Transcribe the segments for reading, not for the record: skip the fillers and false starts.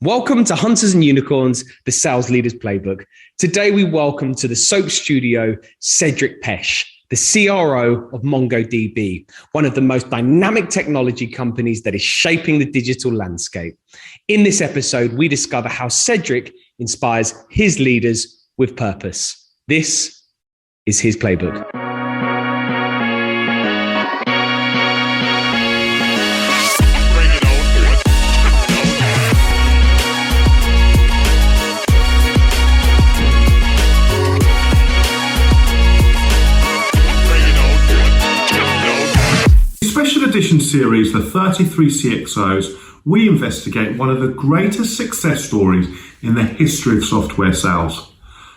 Welcome to Hunters and Unicorns, the Sales Leaders Playbook. Today we welcome to the Soap Studio, Cedric Pech, the CRO of MongoDB, one of the most dynamic technology companies that is shaping the digital landscape. In this episode, we discover how Cedric inspires his leaders with purpose. This is his playbook. Edition series, the 33 CxOs, we investigate one of the greatest success stories in the history of software sales.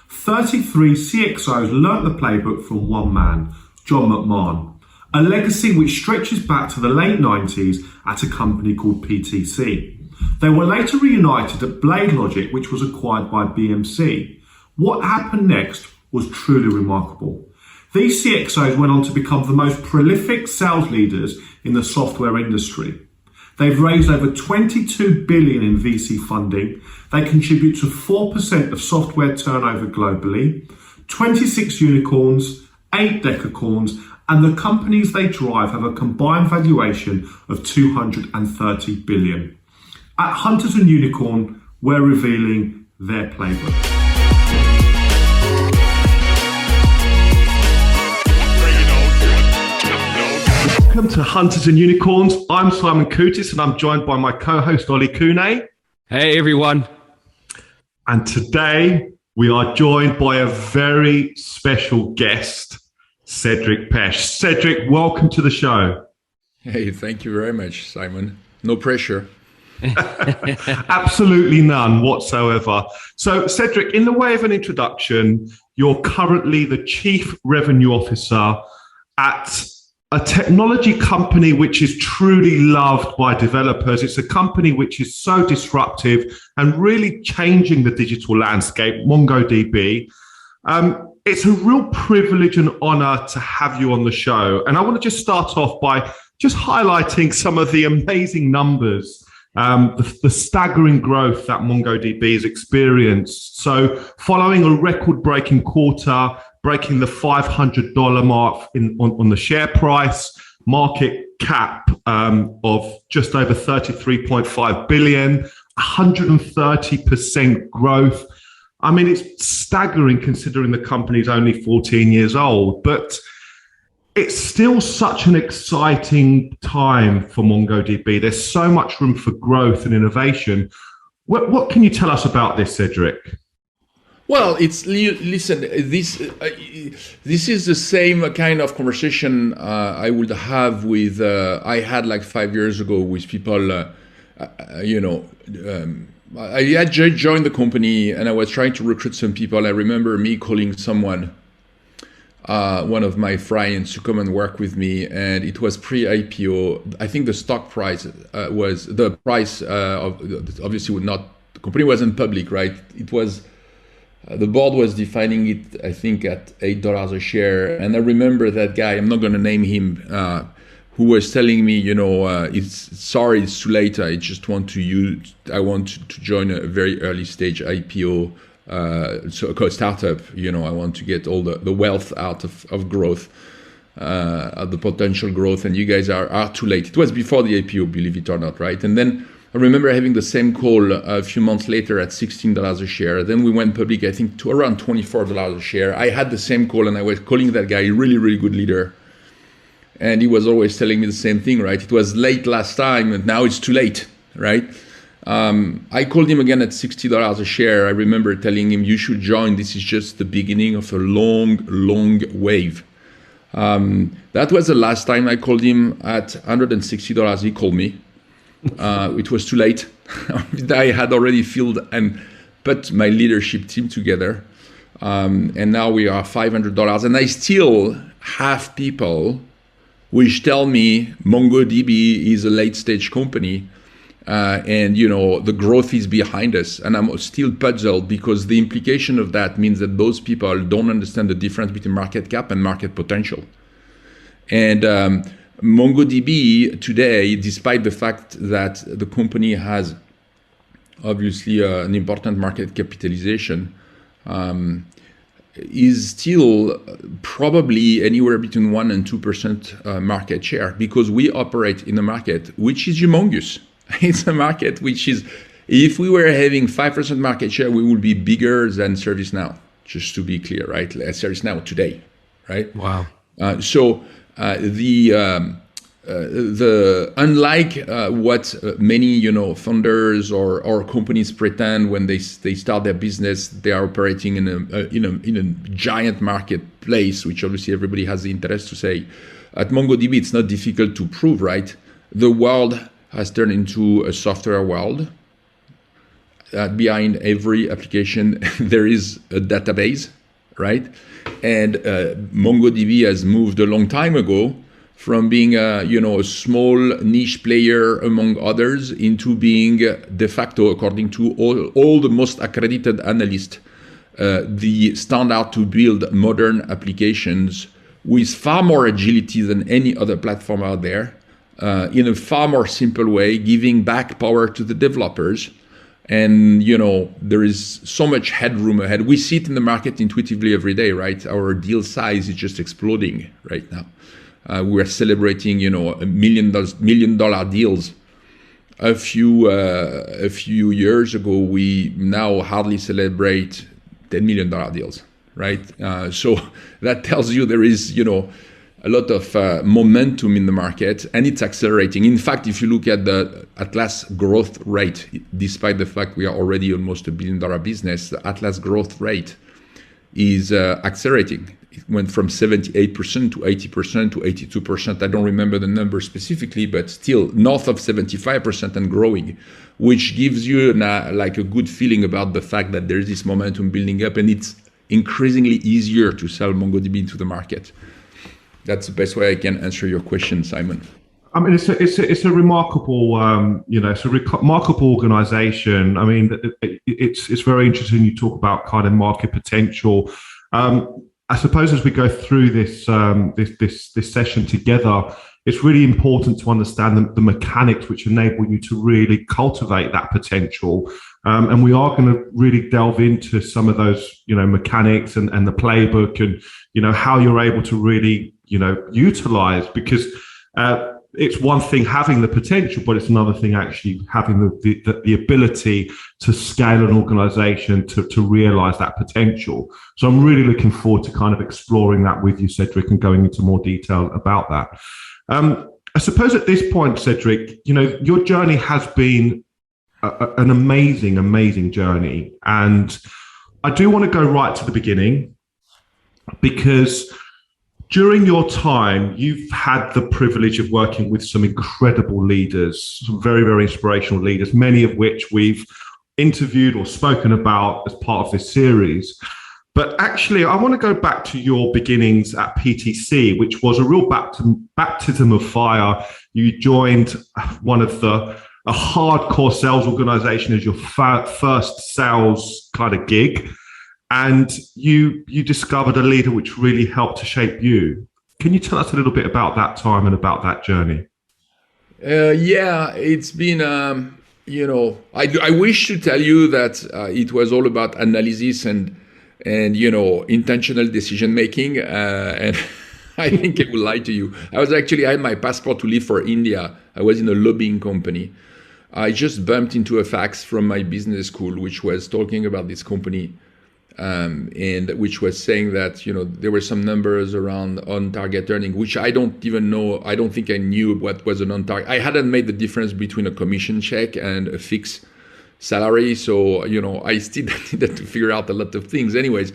33 CxOs learnt the playbook from one man, John McMahon, a legacy which stretches back to the late 90s at a company called PTC. They were later reunited at BladeLogic, which was acquired by BMC. What happened next was truly remarkable. These CxOs went on to become the most prolific sales leaders in the software industry. They've raised over 22 billion in VC funding. They contribute to 4% of software turnover globally, 26 unicorns, 8 decacorns, and the companies they drive have a combined valuation of 230 billion. At Hunters and Unicorn, we're revealing their playbook. Welcome to Hunters and Unicorns. I'm Simon Koutis and I'm joined by my co-host Ollie Kune. Hey everyone. And today we are joined by a very special guest, Cedric Pech. Cedric, welcome to the show. Hey, thank you very much, Simon. No pressure. Absolutely none whatsoever. So Cedric, in the way of an introduction, you're currently the Chief Revenue Officer at a technology company which is truly loved by developers. It's a company which is so disruptive and really changing the digital landscape, MongoDB. It's a real privilege and honor to have you on the show. And I want to just start off by just highlighting some of the amazing numbers, the staggering growth that MongoDB has experienced. So following a record-breaking quarter, breaking the $500 mark on the share price, market cap of just over 33.5 billion, 130% growth. I mean, it's staggering considering the company is only 14 years old, but it's still such an exciting time for MongoDB. There's so much room for growth and innovation. What can you tell us about this, Cedric? Well, listen. This is the same kind of conversation I would have with I had like 5 years ago with people. I had joined the company and I was trying to recruit some people. I remember me calling someone, one of my friends, to come and work with me, and it was pre-IPO. I think the stock price was the price of obviously would not. The company wasn't public, right? It was. The board was defining it, I think, at $8 a share. And I remember that guy, I'm not going to name him, who was telling me, it's too late. I just want I want to join a very early stage IPO, so startup. I want to get all the wealth out of growth, the potential growth. And you guys are too late. It was before the IPO, believe it or not, right? And then I remember having the same call a few months later at $16 a share. Then we went public, I think, to around $24 a share. I had the same call and I was calling that guy a really, really good leader. And he was always telling me the same thing, right? It was late last time and now it's too late, right? I called him again at $60 a share. I remember telling him, you should join. This is just the beginning of a long, long wave. That was the last time I called him at $160. He called me. It was too late. I had already filled and put my leadership team together. And now we are $500. And I still have people which tell me MongoDB is a late stage company. And the growth is behind us. And I'm still puzzled because the implication of that means that those people don't understand the difference between market cap and market potential. And MongoDB today, despite the fact that the company has obviously an important market capitalization, is still probably anywhere between 1% and 2% market share, because we operate in a market which is humongous. It's a market which is, if we were having 5% market share, we would be bigger than ServiceNow, just to be clear, right? ServiceNow today, right? Wow. So unlike what many founders or companies pretend when they start their business, they are operating in a giant marketplace, which obviously everybody has the interest to say. At MongoDB, it's not difficult to prove, right? The world has turned into a software world. Behind every application, there is a database, right? And MongoDB has moved a long time ago from being a small niche player among others into being de facto, according to all the most accredited analysts, the standard to build modern applications with far more agility than any other platform out there, in a far more simple way, giving back power to the developers. And, there is so much headroom ahead. We see it in the market intuitively every day, right? Our deal size is just exploding right now. We're celebrating, $1 million deals. A few years ago, we now hardly celebrate $10 million deals, right? So that tells you there is, a lot of momentum in the market, and it's accelerating. In fact, if you look at the Atlas growth rate, despite the fact we are already almost $1 billion business, the Atlas growth rate is accelerating. It went from 78% to 80% to 82%. I don't remember the number specifically, but still north of 75% and growing, which gives you like a good feeling about the fact that there's this momentum building up, and it's increasingly easier to sell MongoDB into the market. That's the best way I can answer your question, Simon. I mean, it's a remarkable, it's a remarkable organization. I mean, it's very interesting. You talk about kind of market potential. I suppose as we go through this session together, it's really important to understand the mechanics which enable you to really cultivate that potential. And we are going to really delve into some of those, mechanics and the playbook and, how you're able to really, utilize, because it's one thing having the potential, but it's another thing actually having the ability to scale an organization to realize that potential. So I'm really looking forward to kind of exploring that with you, Cedric, and going into more detail about that. I suppose at this point, Cedric, your journey has been an amazing journey. And I do want to go right to the beginning, because during your time, you've had the privilege of working with some incredible leaders, some very, very inspirational leaders, many of which we've interviewed or spoken about as part of this series. But actually, I want to go back to your beginnings at PTC, which was a real baptism of fire. You joined one of a hardcore sales organization as your first sales kind of gig. And you discovered a leader which really helped to shape you. Can you tell us a little bit about that time and about that journey? Yeah, it's been, I wish to tell you that it was all about analysis and intentional decision making. And I think I will lie to you. I had my passport to leave for India. I was in a lobbying company. I just bumped into a fax from my business school, which was talking about this company. And which was saying that, there were some numbers around on-target earning, which I don't even know. I don't think I knew what was an on-target. I hadn't made the difference between a commission check and a fixed salary. So, I still needed to figure out a lot of things. Anyways,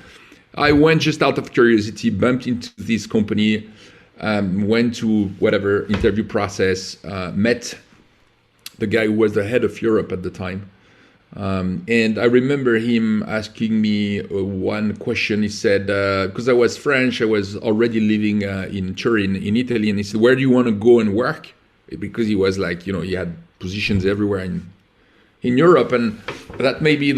I went just out of curiosity, bumped into this company, went to whatever interview process, met the guy who was the head of Europe at the time. And I remember him asking me one question. He said, because I was French, I was already living in Turin, in Italy. And he said, where do you want to go and work? Because he was like, he had positions everywhere in Europe. And that may be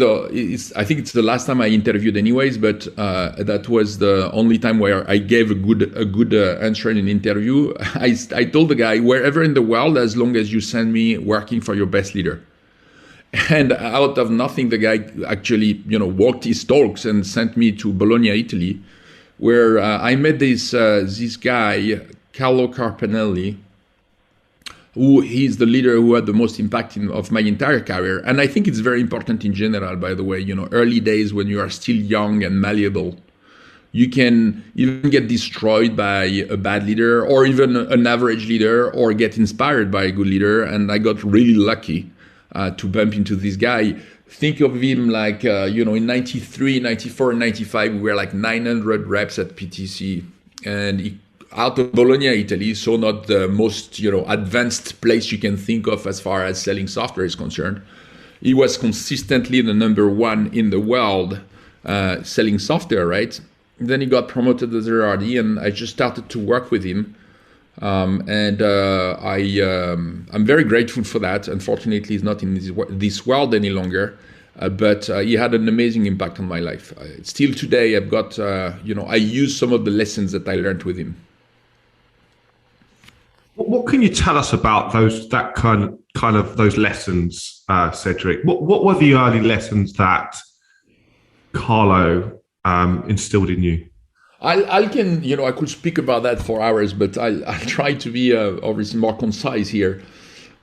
I think it's the last time I interviewed anyways, but that was the only time where I gave a good answer in an interview. I told the guy, wherever in the world, as long as you send me working for your best leader. And out of nothing, the guy actually, walked his talks and sent me to Bologna, Italy, where I met this guy, Carlo Carpanelli, who he's the leader who had the most impact of my entire career. And I think it's very important in general, by the way, early days when you are still young and malleable, you can even get destroyed by a bad leader or even an average leader, or get inspired by a good leader. And I got really lucky to bump into this guy. Think of him like, in 93, 94, 95, we were like 900 reps at PTC. And out of Bologna, Italy, so not the most, advanced place you can think of as far as selling software is concerned. He was consistently the number one in the world selling software, right? Then he got promoted as a RD, and I just started to work with him. I'm very grateful for that. Unfortunately, he's not in this world any longer, but he had an amazing impact on my life. Still today, I've got, I use some of the lessons that I learned with him. What can you tell us about those lessons, Cedric? What were the early lessons that Carlo instilled in you? I could speak about that for hours, but I'll try to be obviously more concise here.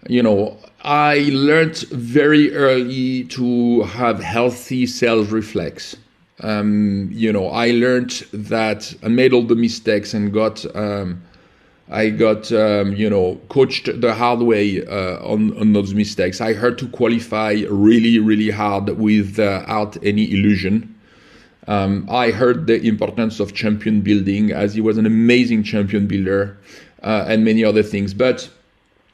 I learned very early to have healthy sales reflex. I learned that I made all the mistakes and got coached the hard way on those mistakes. I had to qualify really, really hard without any illusion. I heard the importance of champion building, as he was an amazing champion builder, and many other things. But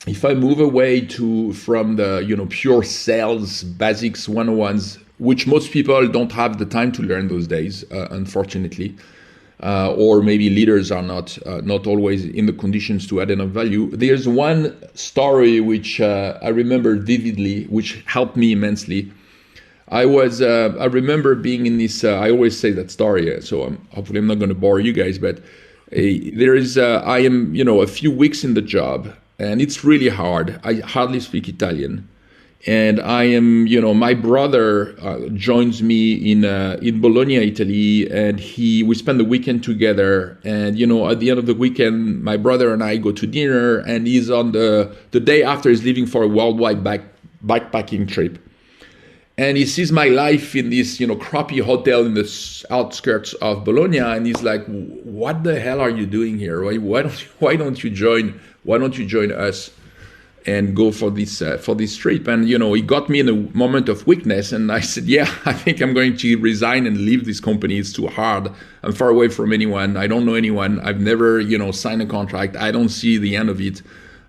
if I move away from the pure sales basics 101s, which most people don't have the time to learn those days, unfortunately, or maybe leaders are not always in the conditions to add enough value. There's one story which I remember vividly, which helped me immensely. I remember being in this, I always say that story, so hopefully I'm not going to bore you guys, but I am, a few weeks in the job, and it's really hard. I hardly speak Italian. And I am, my brother joins me in Bologna, Italy, and we spend the weekend together. And, at the end of the weekend, my brother and I go to dinner, and he's on the day after he's leaving for a worldwide backpacking trip. And he sees my life in this, crappy hotel in the outskirts of Bologna, and he's like, "What the hell are you doing here? Why don't you join us and go for this trip?" And he got me in a moment of weakness, and I said, "Yeah, I think I'm going to resign and leave this company. It's too hard. I'm far away from anyone. I don't know anyone. I've never, signed a contract. I don't see the end of it.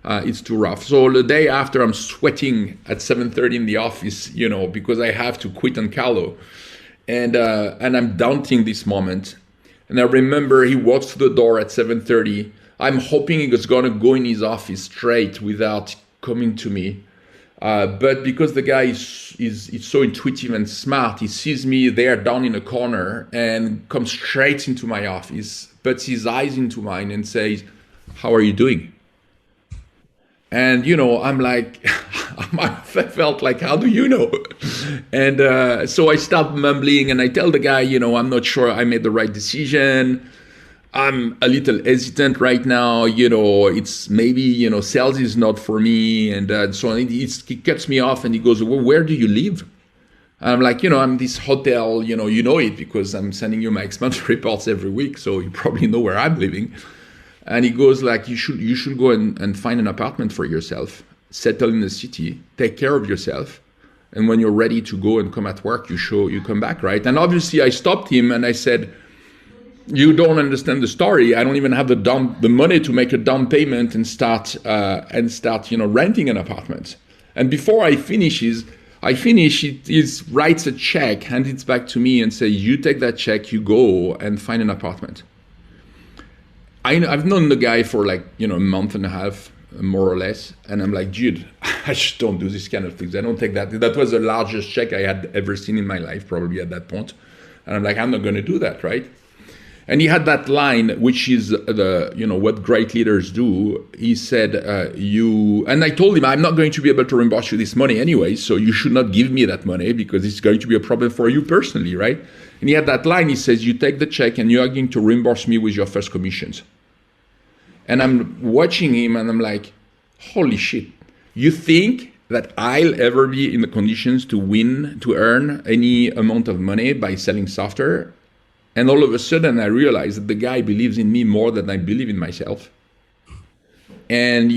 It's too rough." So the day after, I'm sweating at 7:30 in the office, because I have to quit on Carlo, and I'm doubting this moment. And I remember he walks through the door at 7:30. I'm hoping he was gonna go in his office straight without coming to me, but because the guy is so intuitive and smart, he sees me there down in a corner and comes straight into my office, puts his eyes into mine, and says, "How are you doing?" And, I'm like, I felt like, how do you know? And so I start mumbling, and I tell the guy, I'm not sure I made the right decision. I'm a little hesitant right now. It's maybe, sales is not for me. And so he cuts me off, and he goes, "Well, where do you live?" I'm like, I'm this hotel, you know it because I'm sending you my expense reports every week. So you probably know where I'm living. And he goes like, you should go and find an apartment for yourself, settle in the city, take care of yourself. And when you're ready to go and come at work, you come back, right? And obviously I stopped him and I said, "You don't understand the story. I don't even have the money to make a down payment and start renting an apartment." And before I finish, he writes a check, hands it back to me and says, "You take that check, you go and find an apartment." I've known the guy for a month and a half, more or less. And I'm like, "Dude, I just don't do this kind of things. I don't take that." That was the largest check I had ever seen in my life, probably at that point. And I'm like, "I'm not going to do that," right? And he had that line, which is what great leaders do. He said, and I told him, I'm not going to be able to reimburse you this money anyway, so you should not give me that money because it's going to be a problem for you personally, right? And he had that line, he says, you take the check and you are going to reimburse me with your first commissions. And I'm watching him and I'm like, holy shit, you think that I'll ever be in the conditions to earn any amount of money by selling software? And all of a sudden, I realized that the guy believes in me more than I believe in myself. And,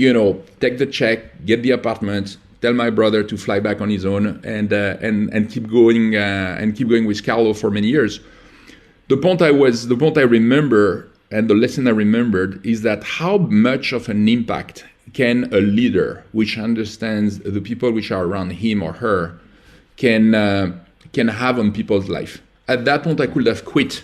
take the check, get the apartment, tell my brother to fly back on his own, and keep going with Carlo for many years. The point I remember, and the lesson I remembered, is that how much of an impact can a leader, which understands the people which are around him or her, can have on people's life. At that point, I could have quit,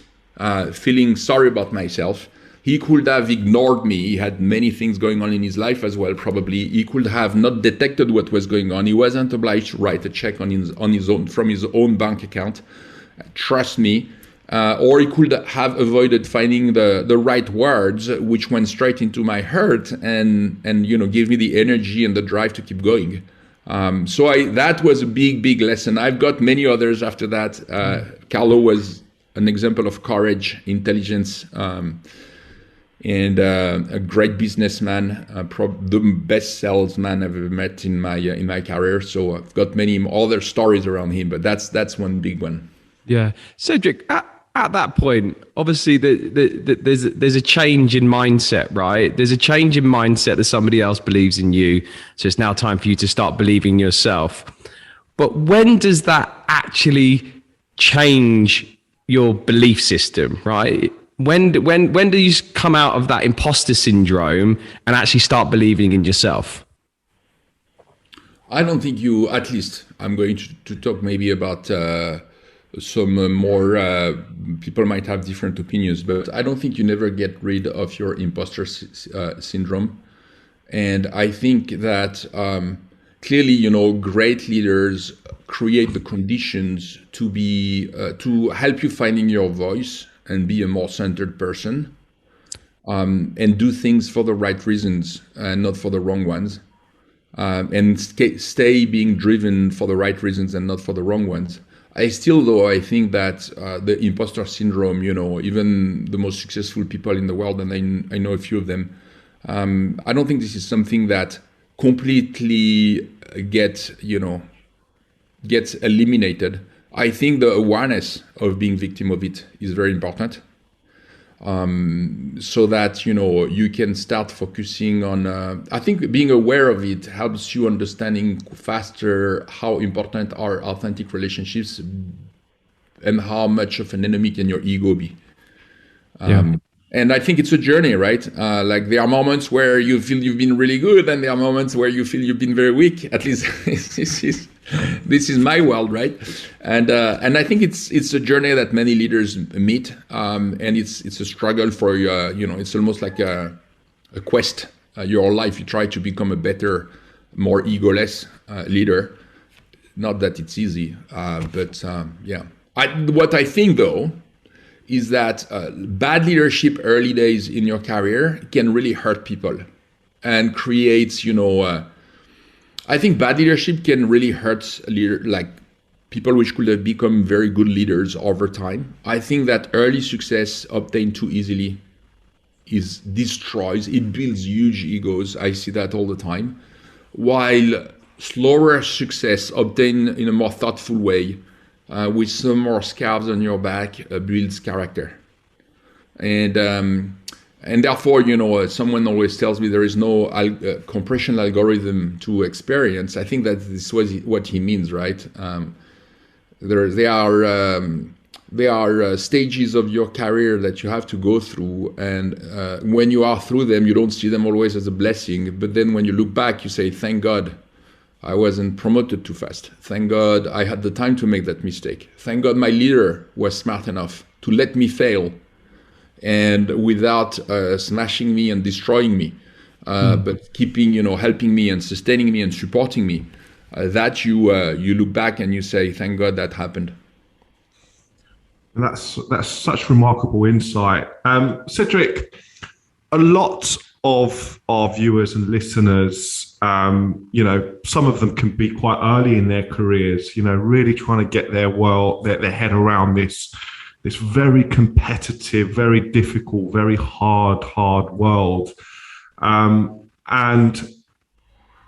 feeling sorry about myself. He could have ignored me. He had many things going on in his life as well, probably. He could have not detected what was going on. He wasn't obliged to write a check on his own from his own bank account. Trust me. Or he could have avoided finding the right words, which went straight into my heart and gave me the energy and the drive to keep going. That was a big lesson. I've got many others after that. Carlo was an example of courage, intelligence, and a great businessman, the best salesman I've ever met in my career. So I've got many other stories around him, but that's one big one. Yeah, Cedric. At that point, obviously, there's a change in mindset, right? There's a change in mindset that somebody else believes in you. So it's now time for you to start believing yourself. But when does that actually change your belief system, right? When do you come out of that imposter syndrome and actually start believing in yourself? I don't think at least I'm going to talk maybe about some more people might have different opinions, but I don't think you never get rid of your imposter syndrome. And I think that clearly, great leaders create the conditions to help you finding your voice and be a more centered person, and do things for the right reasons and not for the wrong ones, and stay being driven for the right reasons and not for the wrong ones. I think that the imposter syndrome, even the most successful people in the world, and I know a few of them, I don't think this is something that completely gets eliminated. I think the awareness of being victim of it is very important, so that you can start focusing on. I think being aware of it helps you understanding faster how important are authentic relationships, and how much of an enemy can your ego be. And I think it's a journey, right? Like there are moments where you feel you've been really good, and there are moments where you feel you've been very weak. At least this is my world, right? And I think it's a journey that many leaders meet, and it's a struggle for it's almost like a quest. Your life, you try to become a better, more egoless leader. Not that it's easy, but yeah. What I think though is that bad leadership early days in your career can really hurt people and creates, I think bad leadership can really hurt people which could have become very good leaders over time. I think that early success obtained too easily destroys, it builds huge egos. I see that all the time. While slower success obtained in a more thoughtful way, with some more scars on your back, builds character. And therefore, someone always tells me there is no compression algorithm to experience. I think that this was what he means, right? There are stages of your career that you have to go through, and when you are through them, you don't see them always as a blessing. But then when you look back, you say, thank God I wasn't promoted too fast. Thank God I had the time to make that mistake. Thank God my leader was smart enough to let me fail, and without smashing me and destroying me, but keeping, helping me and sustaining me and supporting me. That you look back and you say, thank God that happened. And that's such remarkable insight. Cedric, a lot of our viewers and listeners, some of them can be quite early in their careers, really trying to get their head around this very competitive, very difficult, very hard world. And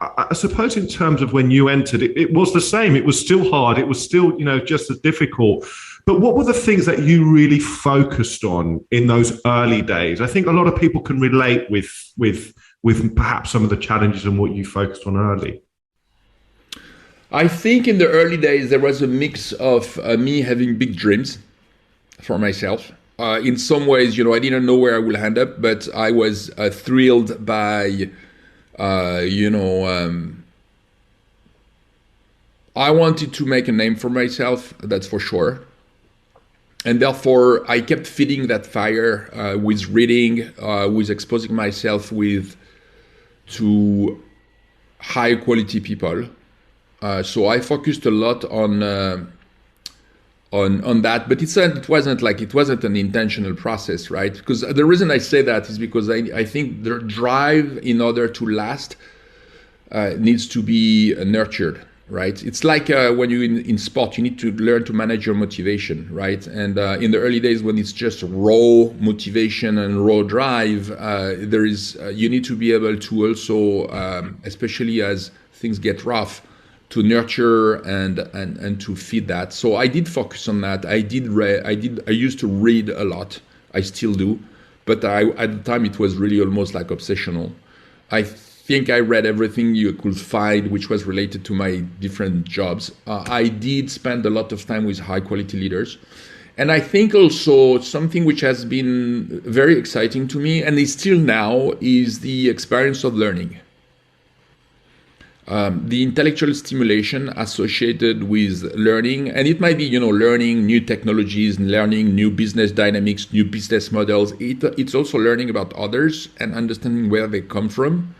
I suppose in terms of when you entered, it was the same. It was still hard. It was still, just as difficult. But what were the things that you really focused on in those early days? I think a lot of people can relate with perhaps some of the challenges and what you focused on early. I think in the early days, there was a mix of me having big dreams for myself. In some ways, I didn't know where I would end up, but I was thrilled by, I wanted to make a name for myself, that's for sure. And therefore, I kept feeding that fire with reading, with exposing myself to high quality people. So I focused a lot on that, but it wasn't an intentional process, right? Because the reason I say that is because I think the drive in order to last needs to be nurtured. Right, it's like when you in sport, you need to learn to manage your motivation, right? And in the early days, when it's just raw motivation and raw drive, you need to be able to also, especially as things get rough, to nurture and to feed that. So I did focus on that. I used to read a lot. I still do, but at the time it was really almost like obsessional. I think I read everything you could find which was related to my different jobs. I did spend a lot of time with high quality leaders. And I think also something which has been very exciting to me and is still now is the experience of learning. The intellectual stimulation associated with learning, and it might be, learning new technologies, learning new business dynamics, new business models. It's also learning about others and understanding where they come from.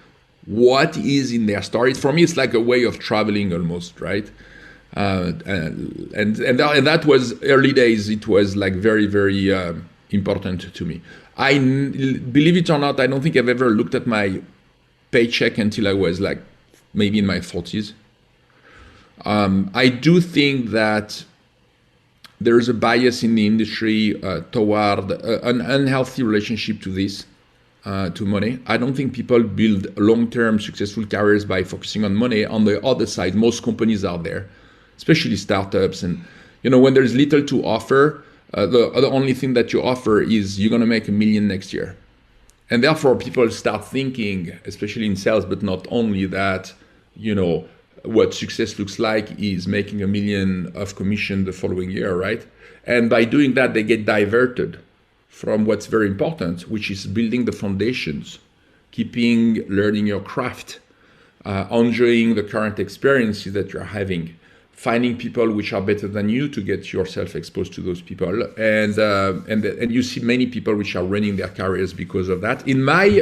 What is in their stories? For me, it's like a way of traveling almost, right? And that was early days. It was like very, very important to me. Believe it or not, I don't think I've ever looked at my paycheck until I was like maybe in my 40s. I do think that there is a bias in the industry toward an unhealthy relationship to this. To money. I don't think people build long-term successful careers by focusing on money. On the other side, most companies out there, especially startups, and when there's little to offer, the only thing that you offer is you're going to make $1 million next year. And therefore, people start thinking, especially in sales, but not only that, what success looks like is making $1 million of commission the following year, right? And by doing that, they get diverted from what's very important, which is building the foundations, learning your craft, enjoying the current experiences that you're having, finding people which are better than you to get yourself exposed to those people. And you see many people which are running their careers because of that. In my,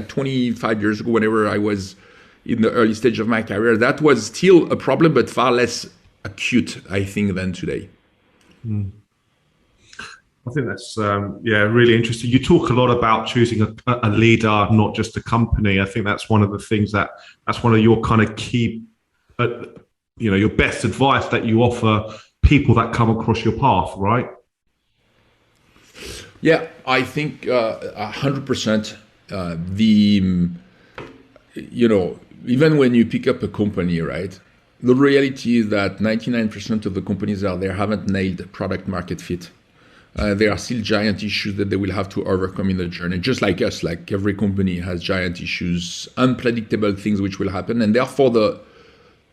25 years ago, whenever I was in the early stage of my career, that was still a problem, but far less acute, I think, than today. Mm. I think that's really interesting. You talk a lot about choosing a leader, not just a company. I think that's one of the things that's one of your kind of key, your best advice that you offer people that come across your path, right? Yeah, I think 100%. Even when you pick up a company, right? The reality is that 99% of the companies out there haven't nailed product market fit. There are still giant issues that they will have to overcome in the journey. Just like us, like every company has giant issues, unpredictable things which will happen. And therefore, the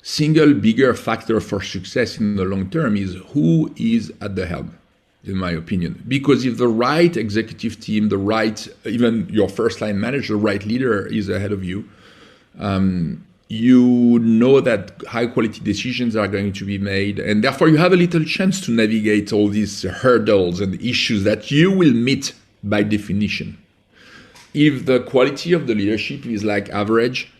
single bigger factor for success in the long term is who is at the helm, in my opinion. Because if the right executive team, even your first line manager, the right leader is ahead of you, you know that high quality decisions are going to be made, and therefore you have a little chance to navigate all these hurdles and issues that you will meet by definition. If the quality of the leadership is like average,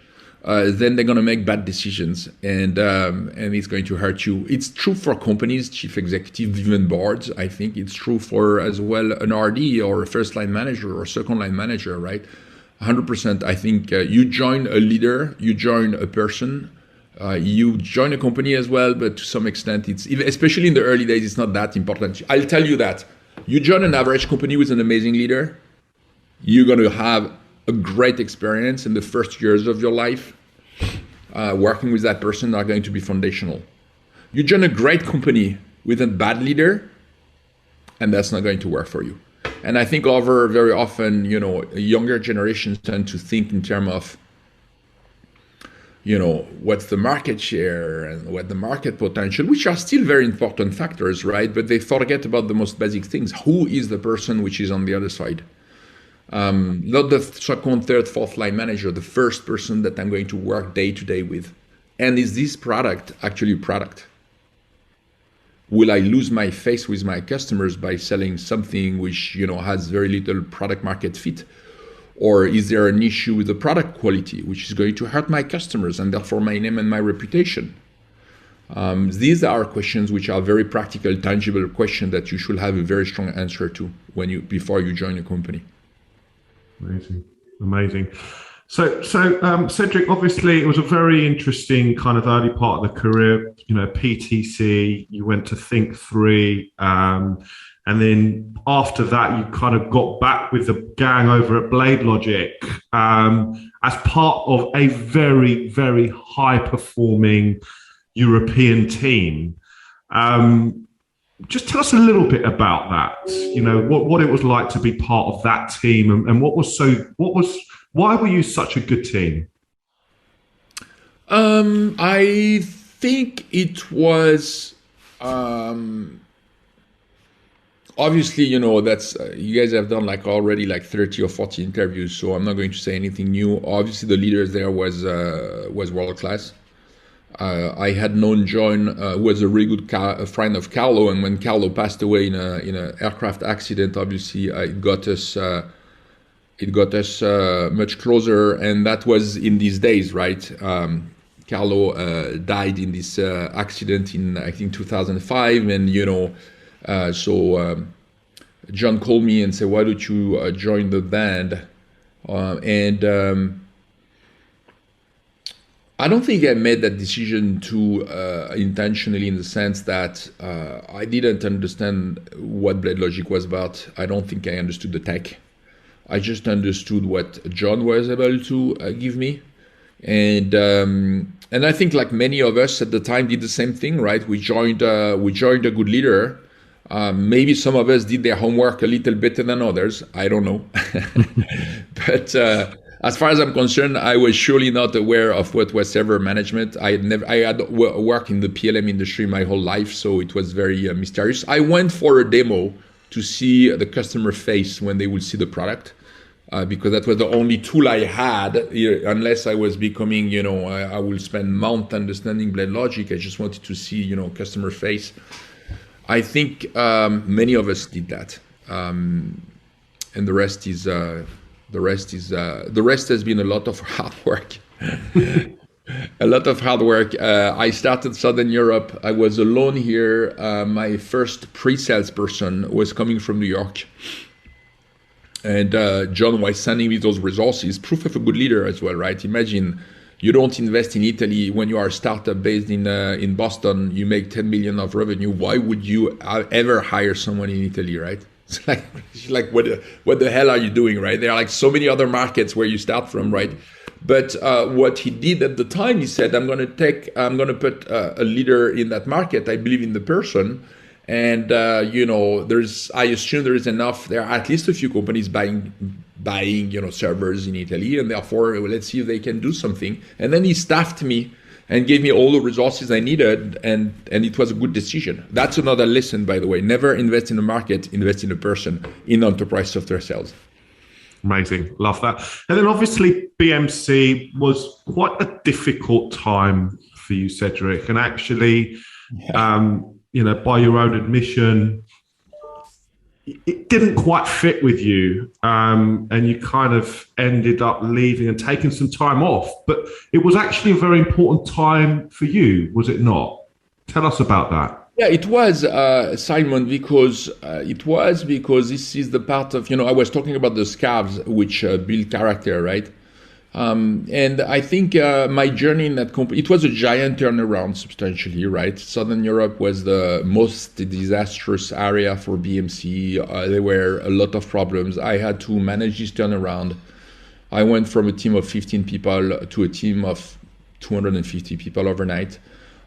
then they're going to make bad decisions, and it's going to hurt you. It's true for companies, chief executives, even boards. I think it's true for as well an RD or a first line manager or second line manager, right? 100%. I think you join a leader, you join a person, you join a company as well, but to some extent, it's especially in the early days, it's not that important. I'll tell you that you join an average company with an amazing leader, you're going to have a great experience in the first years of your life. Working with that person are going to be foundational. You join a great company with a bad leader, and that's not going to work for you. And I think very often, younger generations tend to think in terms of, what's the market share and what the market potential, which are still very important factors, right? But they forget about the most basic things. Who is the person which is on the other side? Not the second, third, fourth line manager, the first person that I'm going to work day to day with. And is this product actually a product? Will I lose my face with my customers by selling something which has very little product market fit? Or is there an issue with the product quality, which is going to hurt my customers and therefore my name and my reputation? These are questions which are very practical, tangible questions that you should have a very strong answer to before you join a company. Amazing. So Cedric, obviously it was a very interesting kind of early part of the career, PTC, you went to Think3, and then after that, you kind of got back with the gang over at BladeLogic as part of a very, very high performing European team. Just tell us a little bit about that. What it was like to be part of that team, and why were you such a good team? I think it was obviously, that's you guys have done already 30 or 40 interviews, so I'm not going to say anything new. Obviously, the leaders there was world class. I had known John, who was a really good friend of Carlo, and when Carlo passed away in a aircraft accident, obviously it got us much closer, and that was in these days, right? Carlo died in this accident in I think 2005, and so John called me and said, "Why don't you join the band?" I don't think I made that decision too intentionally, in the sense that I didn't understand what BladeLogic was about. I don't think I understood the tech. I just understood what John was able to give me. And I think many of us at the time did the same thing, right? We joined a good leader. Maybe some of us did their homework a little better than others. I don't know. But as far as I'm concerned, I was surely not aware of what was server management. I had worked in the PLM industry my whole life, so it was very mysterious. I went for a demo to see the customer face when they would see the product, because that was the only tool I had, unless I was becoming, I will spend months understanding BladeLogic. I just wanted to see, customer face. I think many of us did that, and the rest has been a lot of hard work. A lot of hard work. I started Southern Europe. I was alone here. My first pre-sales person was coming from New York, and John was sending me those resources. Proof of a good leader as well, right? Imagine you don't invest in Italy when you are a startup based in Boston. You make 10 million of revenue. Why would you ever hire someone in Italy, right? It's like what the hell are you doing, right? There are so many other markets where you start from, right? But what he did at the time, he said, I'm going to put a leader in that market. I believe in the person, and I assume there is enough. There are at least a few companies buying servers in Italy, and therefore let's see if they can do something. And then he staffed me and gave me all the resources I needed, and it was a good decision. That's another lesson, by the way. Never invest in a market, invest in a person in enterprise software sales. Amazing. Love that. And then obviously BMC was quite a difficult time for you, Cedric. And actually, by your own admission, it didn't quite fit with you, and you kind of ended up leaving and taking some time off. But it was actually a very important time for you, was it not? Tell us about that. Yeah, it was, Simon, because this is the part of, I was talking about the scarves which build character, right? And I think my journey in that company, it was a giant turnaround substantially, right? Southern Europe was the most disastrous area for BMC. There were a lot of problems. I had to manage this turnaround. I went from a team of 15 people to a team of 250 people overnight,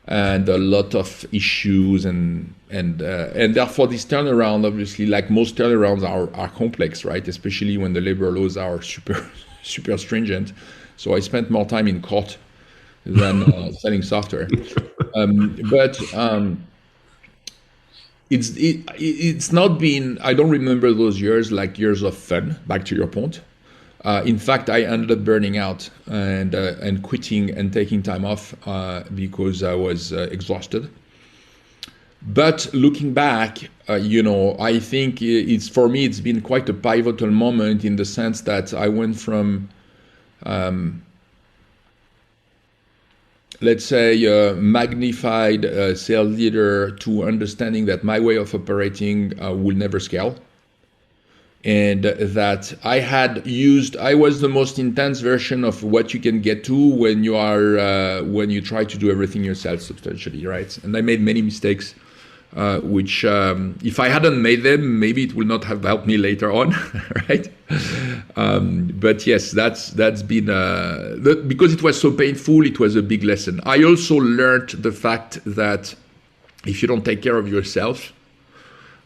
and a lot of issues, and therefore this turnaround, obviously, like most turnarounds, are complex, right? Especially when the labor laws are super stringent. So I spent more time in court than selling software. But it's not been, I don't remember those years like years of fun, back to your point. In fact, I ended up burning out and quitting and taking time off because I was exhausted. But looking back, I think for me, it's been quite a pivotal moment in the sense that I went from, let's say, a magnified sales leader to understanding that my way of operating will never scale. And that I was the most intense version of what you can get to when you try to do everything yourself substantially, right? And I made many mistakes, which if I hadn't made them, maybe it would not have helped me later on, right? But yes, that's been because it was so painful. It was a big lesson. I also learned the fact that if you don't take care of yourself,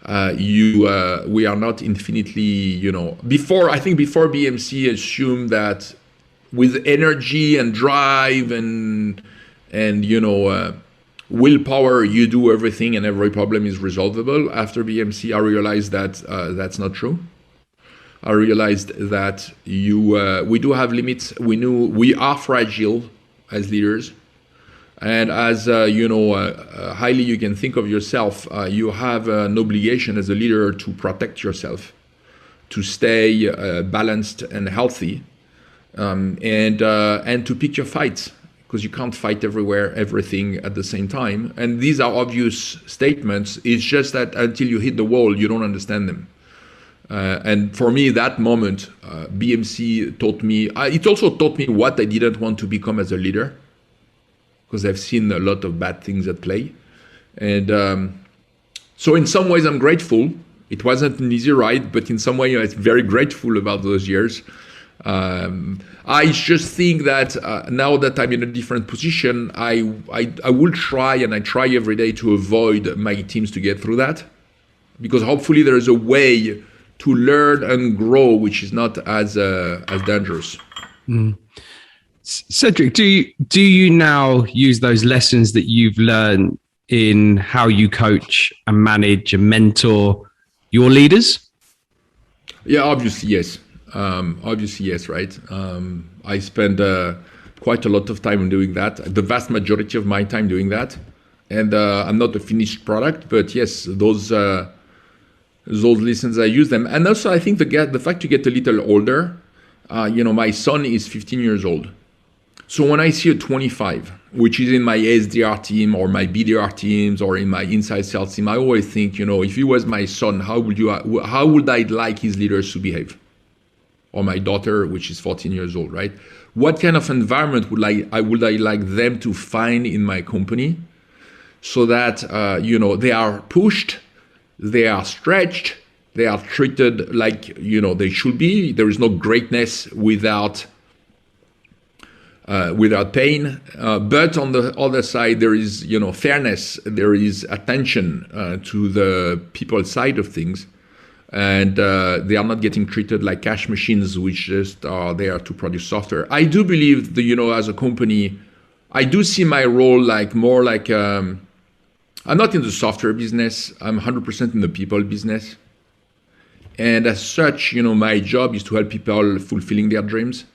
we are not infinitely, before BMC assumed that with energy and drive and willpower, you do everything and every problem is resolvable. After BMC, I realized that that's not true. I realized that we do have limits. We are fragile as leaders. And as highly you can think of yourself, you have an obligation as a leader to protect yourself, to stay balanced and healthy, and to pick your fights, because you can't fight everything at the same time. And these are obvious statements. It's just that until you hit the wall, you don't understand them. And for me, that moment, BMC taught me. It also taught me what I didn't want to become as a leader, because I've seen a lot of bad things at play. And so in some ways I'm grateful. It wasn't an easy ride, but in some way I'm very grateful about those years. I just think that now that I'm in a different position, I will try, and I try every day to avoid my teams to get through that, because hopefully there is a way to learn and grow which is not as dangerous. Mm. Cedric, do you now use those lessons that you've learned in how you coach and manage and mentor your leaders? Yeah, obviously, yes. Right? I spend quite a lot of time doing that, the vast majority of my time doing that. And I'm not a finished product, but yes, those lessons, I use them. And also, I think the fact you get a little older, my son is 15 years old. So when I see a 25, which is in my SDR team or my BDR teams or in my inside sales team, I always think, if he was my son, how would I like his leaders to behave? Or my daughter, which is 14 years old, right? What kind of environment would I like them to find in my company, so that they are pushed, they are stretched, they are treated like they should be. There is no greatness without pain, but on the other side there is fairness, there is attention to the people side of things, and they are not getting treated like cash machines which just are there to produce software. I do believe that as a company, I do see my role more like I'm not in the software business, I'm 100% in the people business, and as such my job is to help people fulfilling their dreams.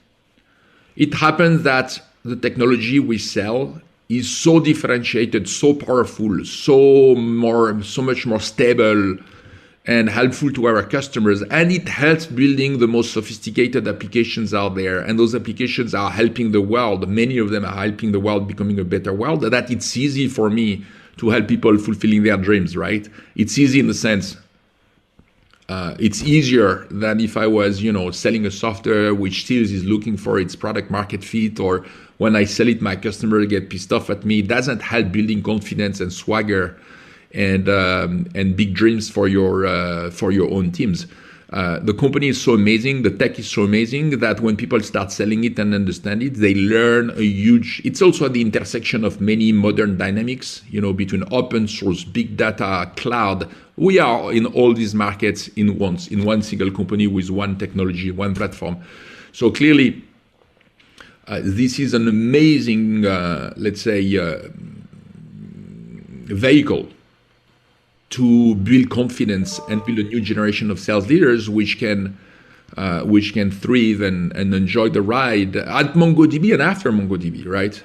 It happens that the technology we sell is so differentiated, so powerful, so much more stable, and helpful to our customers, and it helps building the most sophisticated applications out there, and those applications are helping the world. Many of them are helping the world becoming a better world. That it's easy for me to help people fulfilling their dreams, right? It's easy in the sense it's easier than if I was, selling a software which still is looking for its product market fit, or when I sell it, my customer get pissed off at me. It doesn't help building confidence and swagger and big dreams for your own teams. The company is so amazing, the tech is so amazing that when people start selling it and understand it, they learn a huge. It's also at the intersection of many modern dynamics, between open source, big data, cloud. We are in all these markets in one single company with one technology, one platform. So clearly, this is an amazing, vehicle to build confidence and build a new generation of sales leaders which can thrive and enjoy the ride at MongoDB and after MongoDB, right?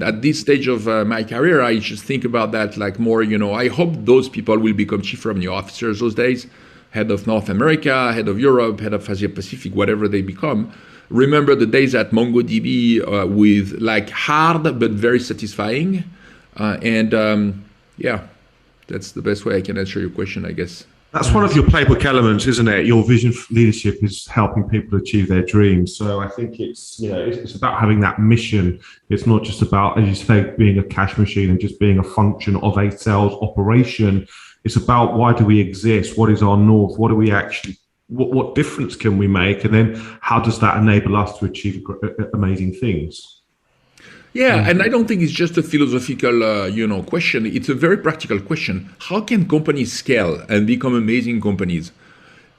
At this stage of my career, I just think about that like more, I hope those people will become chief revenue officers those days, head of North America, head of Europe, head of Asia Pacific, whatever they become. Remember the days at MongoDB with like hard but very satisfying. That's the best way I can answer your question, I guess. That's one of your playbook elements, isn't it? Your vision for leadership is helping people achieve their dreams. So I think it's about having that mission. It's not just about, as you say, being a cash machine and just being a function of a sales operation. It's about, why do we exist? What is our north? What do we actually, what difference can we make? And then how does that enable us to achieve amazing things? Yeah, and I don't think it's just a philosophical, question. It's a very practical question. How can companies scale and become amazing companies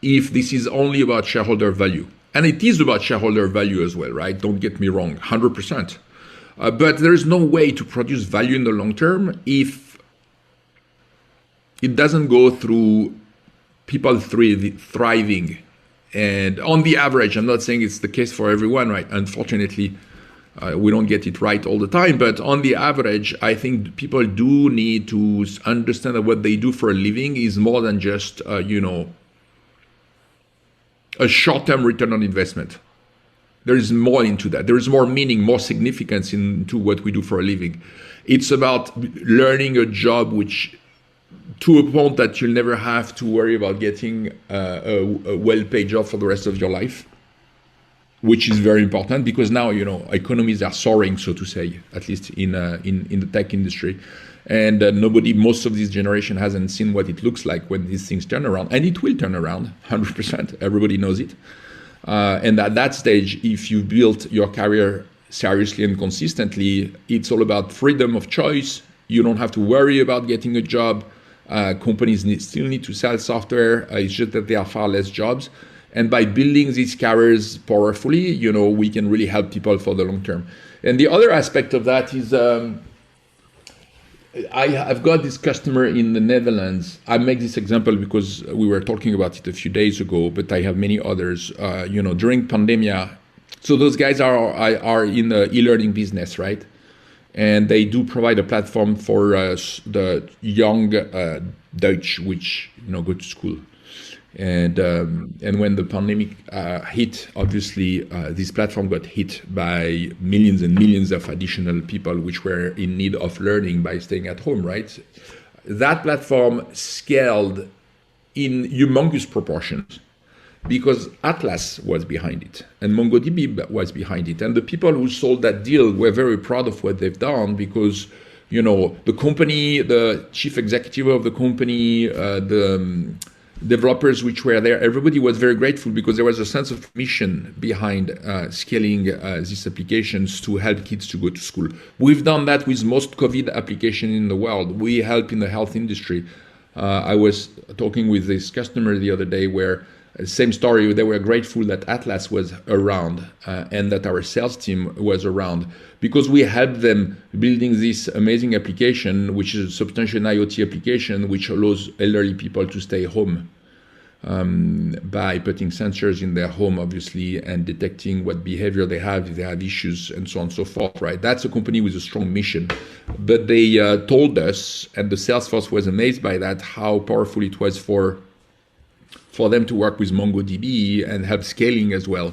if this is only about shareholder value? And it is about shareholder value as well, right? Don't get me wrong, 100%. But there is no way to produce value in the long term if it doesn't go through people thriving. And on the average, I'm not saying it's the case for everyone, right? Unfortunately, we don't get it right all the time, but on the average, I think people do need to understand that what they do for a living is more than just, a short-term return on investment. There is more into that. There is more meaning, more significance into what we do for a living. It's about learning a job which, to a point that you'll never have to worry about getting a well-paid job for the rest of your life, which is very important because now, economies are soaring, so to say, at least in the tech industry. And most of this generation hasn't seen what it looks like when these things turn around. And it will turn around, 100%. Everybody knows it. And at that stage, if you built your career seriously and consistently, it's all about freedom of choice. You don't have to worry about getting a job. Companies still need to sell software. It's just that there are far less jobs. And by building these careers powerfully, we can really help people for the long term. And the other aspect of that is I've got this customer in the Netherlands. I make this example because we were talking about it a few days ago, but I have many others. During pandemia, so those guys are in the e-learning business, right? And they do provide a platform for the young Dutch, which go to school. And when the pandemic hit, obviously, this platform got hit by millions and millions of additional people which were in need of learning by staying at home, right? That platform scaled in humongous proportions because Atlas was behind it and MongoDB was behind it. And the people who sold that deal were very proud of what they've done because, the company, the chief executive of the company, the developers which were there, everybody was very grateful because there was a sense of mission behind scaling these applications to help kids to go to school. We've done that with most COVID applications in the world. We help in the health industry. I was talking with this customer the other day where same story, they were grateful that Atlas was around and that our sales team was around because we helped them building this amazing application, which is a substantial IoT application, which allows elderly people to stay home by putting sensors in their home, obviously, and detecting what behavior they have, if they have issues, and so on and so forth, right? That's a company with a strong mission. But they told us, and the sales force was amazed by that, how powerful it was for for them to work with MongoDB and help scaling as well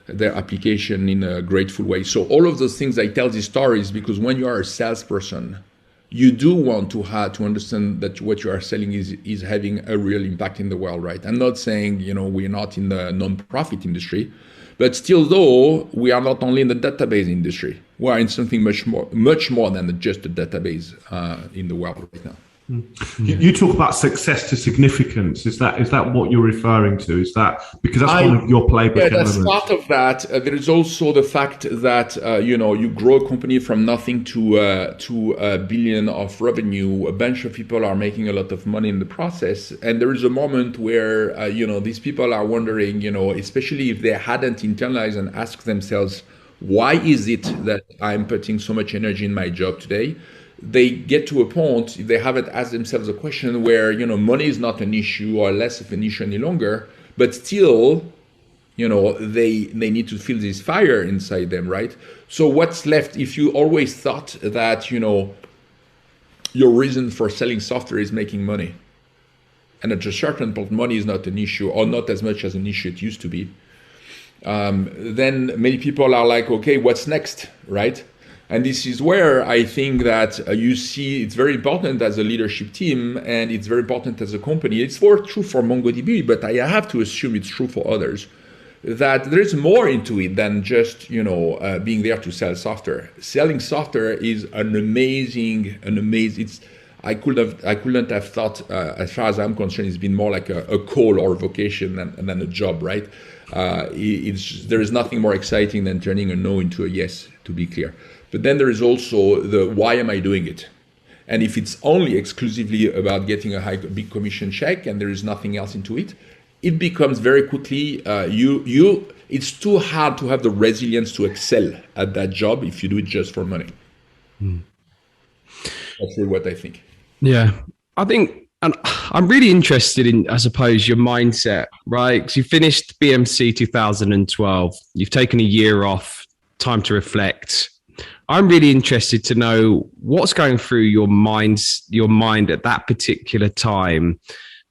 their application in a grateful way. So all of those things, I tell these stories because when you are a salesperson, you do want to understand that what you are selling is having a real impact in the world, right? I'm not saying, we're not in the non-profit industry, but still though, we are not only in the database industry. We are in something much more than just a database in the world right now. You talk about success to significance. Is that what you're referring to? Is that because that's one of your playbook elements? That's part of that. There is also the fact that you grow a company from nothing to $1 billion of revenue. A bunch of people are making a lot of money in the process, and there is a moment where these people are wondering, especially if they hadn't internalized and asked themselves, why is it that I'm putting so much energy in my job today? They get to a point, if they haven't asked themselves a question where, money is not an issue or less of an issue any longer, but still, they need to feel this fire inside them, right? So what's left if you always thought that, your reason for selling software is making money? And at a certain point, money is not an issue or not as much as an issue it used to be. Then many people are like, okay, what's next, right? And this is where I think that you see it's very important as a leadership team and it's very important as a company. It's true for MongoDB, but I have to assume it's true for others, that there's more into it than just, being there to sell software. Selling software is an amazing, I couldn't have thought, as far as I'm concerned, it's been more like a call or a vocation than a job, right? There is nothing more exciting than turning a no into a yes, to be clear. But then there is also the why am I doing it? And if it's only exclusively about getting a big commission check and there is nothing else into it, it becomes very quickly, it's too hard to have the resilience to excel at that job if you do it just for money. That's really what I think. Yeah, I think, and I'm really interested in, I suppose, your mindset, right? Because you finished BMC 2012, you've taken a year off, time to reflect. I'm really interested to know what's going through your mind at that particular time,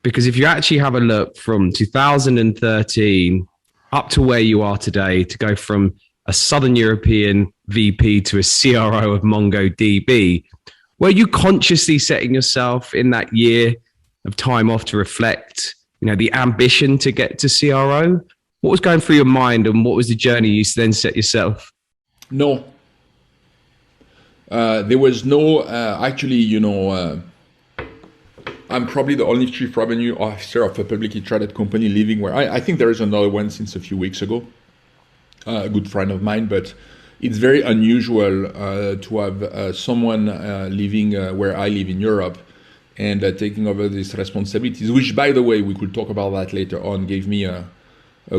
because if you actually have a look from 2013 up to where you are today, to go from a Southern European VP to a CRO of MongoDB, were you consciously setting yourself in that year of time off to reflect, the ambition to get to CRO? What was going through your mind and what was the journey you then set yourself? No. There was no, I'm probably the only chief revenue officer of a publicly traded company living where I think there is another one since a few weeks ago, a good friend of mine, but it's very unusual to have someone living where I live in Europe and taking over these responsibilities, which, by the way, we could talk about that later on, gave me a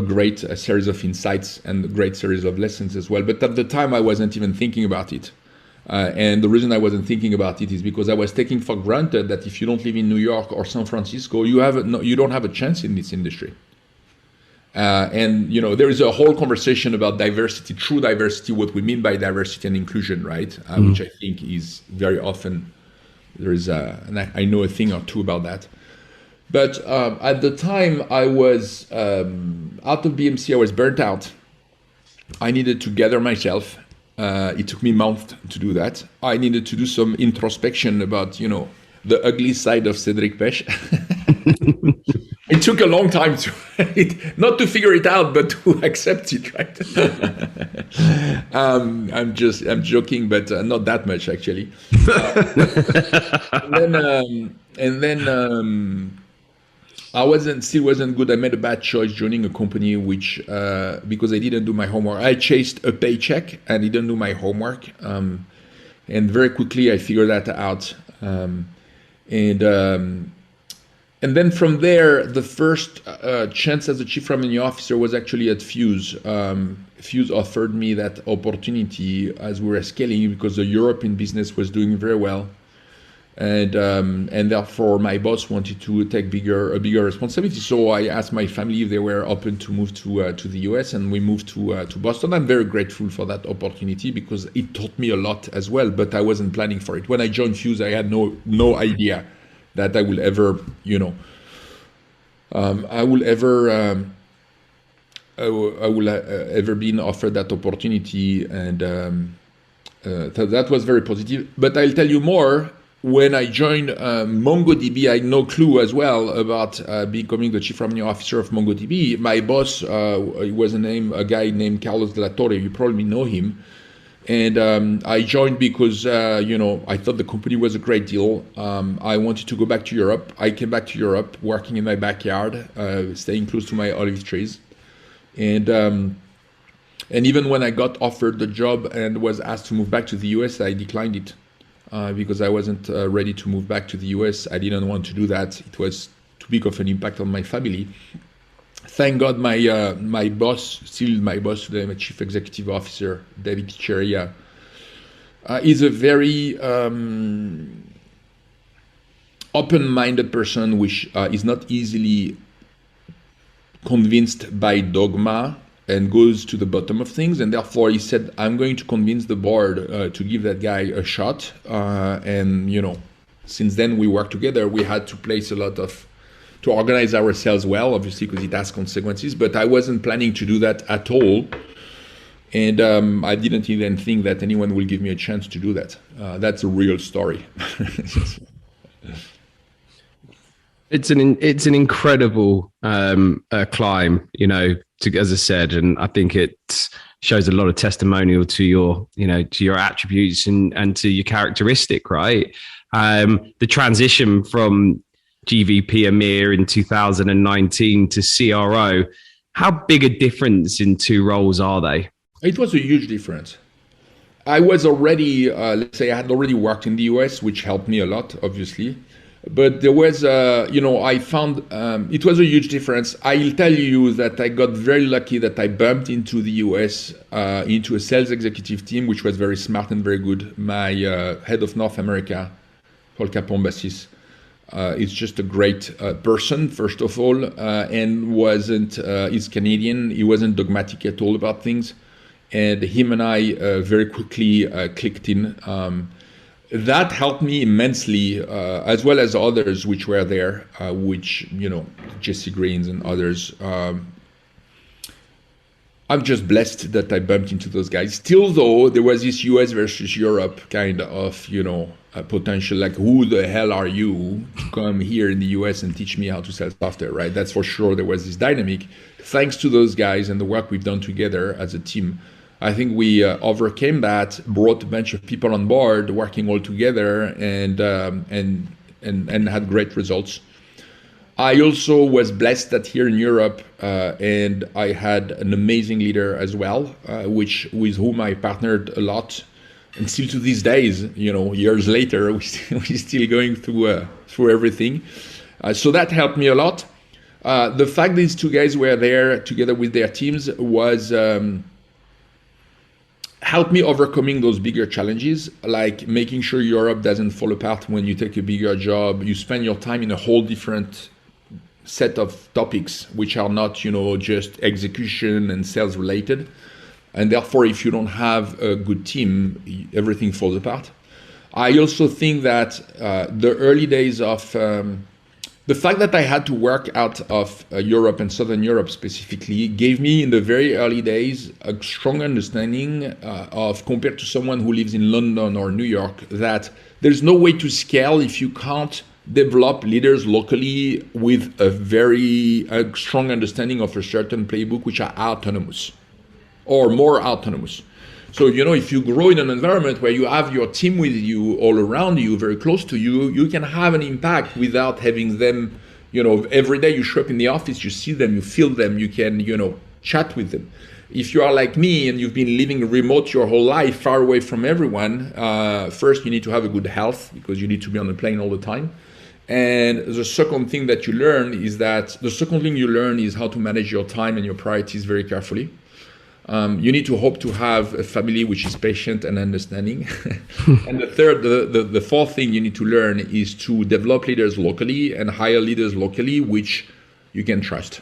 great series of insights and a great series of lessons as well. But at the time, I wasn't even thinking about it. And the reason I wasn't thinking about it is because I was taking for granted that if you don't live in New York or San Francisco, you don't have a chance in this industry. And there is a whole conversation about diversity, true diversity, what we mean by diversity and inclusion, right? Which I think is very often there is, and I know a thing or two about that. But at the time, I was out of BMC. I was burnt out. I needed to gather myself. It took me months to do that. I needed to do some introspection about, the ugly side of Cedric Pech. It took a long time not to figure it out, but to accept it, right? I'm joking, but not that much actually. And then I still wasn't good. I made a bad choice joining a company which, because I didn't do my homework. I chased a paycheck and didn't do my homework. And very quickly I figured that out. And then from there, the first chance as a chief revenue officer was actually at Fuse. Fuse offered me that opportunity as we were scaling because the European business was doing very well. And therefore my boss wanted to take a bigger responsibility. So I asked my family if they were open to move to the US, and we moved to Boston. I'm very grateful for that opportunity because it taught me a lot as well, but I wasn't planning for it. When I joined Fuse, I had no idea that I will ever, I will ever been offered that opportunity, and that was very positive. But I'll tell you more. When I joined MongoDB, I had no clue as well about becoming the chief revenue officer of MongoDB. My boss was a guy named Carlo. You probably know him. And I joined because, I thought the company was a great deal. I wanted to go back to Europe. I came back to Europe, working in my backyard, staying close to my olive trees. And even when I got offered the job and was asked to move back to the US, I declined it because I wasn't ready to move back to the US. I didn't want to do that. It was too big of an impact on my family. Thank God my boss, still my boss today, my chief executive officer, David Cheria, is a very open-minded person, which is not easily convinced by dogma and goes to the bottom of things. And therefore he said, I'm going to convince the board to give that guy a shot. And since then we worked together. We had to place to organize ourselves well, obviously, because it has consequences, but I wasn't planning to do that at all. And I didn't even think that anyone will give me a chance to do that. That's a real story. It's an incredible climb, as I said, and I think it shows a lot of testimonial to your attributes and to your characteristic, right? The transition from GVP EMEA in 2019 to CRO, how big a difference in two roles are they? It was a huge difference. I was already, let's say I had already worked in the US, which helped me a lot, obviously. But there was, I found it was a huge difference. I'll tell you that I got very lucky that I bumped into the US, into a sales executive team, which was very smart and very good. My head of North America, Paul Capon-Bassis, is just a great person, first of all, and he's Canadian. He wasn't dogmatic at all about things. And him and I very quickly clicked in. That helped me immensely, as well as others which were there, Jesse Greens and others. I'm just blessed that I bumped into those guys. Still, though, there was this US versus Europe kind of, potential, like, who the hell are you to come here in the US and teach me how to sell software, right? That's for sure. There was this dynamic. Thanks to those guys and the work we've done together as a team, I think we overcame that, brought a bunch of people on board, working all together, and had great results. I also was blessed that here in Europe, and I had an amazing leader as well, with whom I partnered a lot, and still to these days, years later, we're still going through everything. So that helped me a lot. The fact these two guys were there together with their teams was helped me overcoming those bigger challenges, like making sure Europe doesn't fall apart when you take a bigger job. You spend your time in a whole different set of topics, which are not, just execution and sales related. And therefore, if you don't have a good team, everything falls apart. I also think that the early days of the fact that I had to work out of Europe and Southern Europe specifically gave me in the very early days a strong understanding of, compared to someone who lives in London or New York, that there's no way to scale if you can't develop leaders locally with a very strong understanding of a certain playbook, which are autonomous or more autonomous. So, if you grow in an environment where you have your team with you all around you, very close to you, you can have an impact without having them, every day you show up in the office, you see them, you feel them, you can, chat with them. If you are like me and you've been living remote your whole life, far away from everyone, first you need to have a good health because you need to be on the plane all the time. And the second thing you learn is how to manage your time and your priorities very carefully. You need to hope to have a family which is patient and understanding. And the fourth thing you need to learn is to develop leaders locally and hire leaders locally, which you can trust.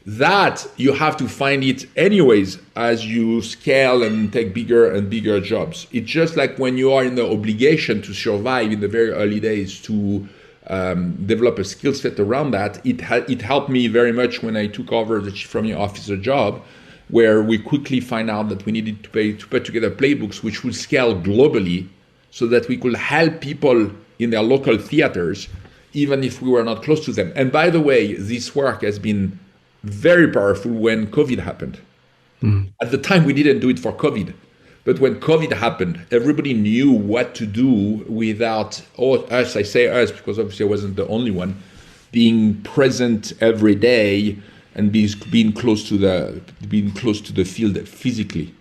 That you have to find it anyways as you scale and take bigger and bigger jobs. It's just like when you are in the obligation to survive in the very early days to develop a skill set around that. It helped me very much when I took over the chief revenue officer job, where we quickly find out that we needed to put together playbooks which would scale globally, so that we could help people in their local theaters, even if we were not close to them. And by the way, this work has been very powerful when COVID happened. At the time, we didn't do it for COVID. But when COVID happened, everybody knew what to do without us, I say us because obviously I wasn't the only one, being present every day and being close to the field physically.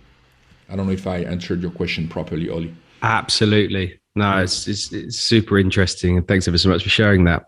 I don't know if I answered your question properly, Oli. Absolutely. No, it's super interesting. And thanks ever so much for sharing that.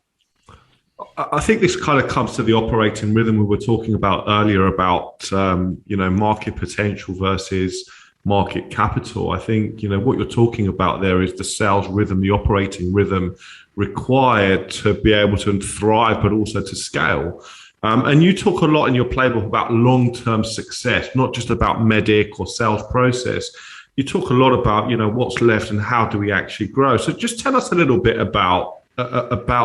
I think this kind of comes to the operating rhythm we were talking about earlier about, market potential versus market capital. I think, what you're talking about there is the sales rhythm, the operating rhythm required to be able to thrive, but also to scale. And you talk a lot in your playbook about long-term success, not just about medic or sales process. You talk a lot about, what's left and how do we actually grow. So just tell us a little bit about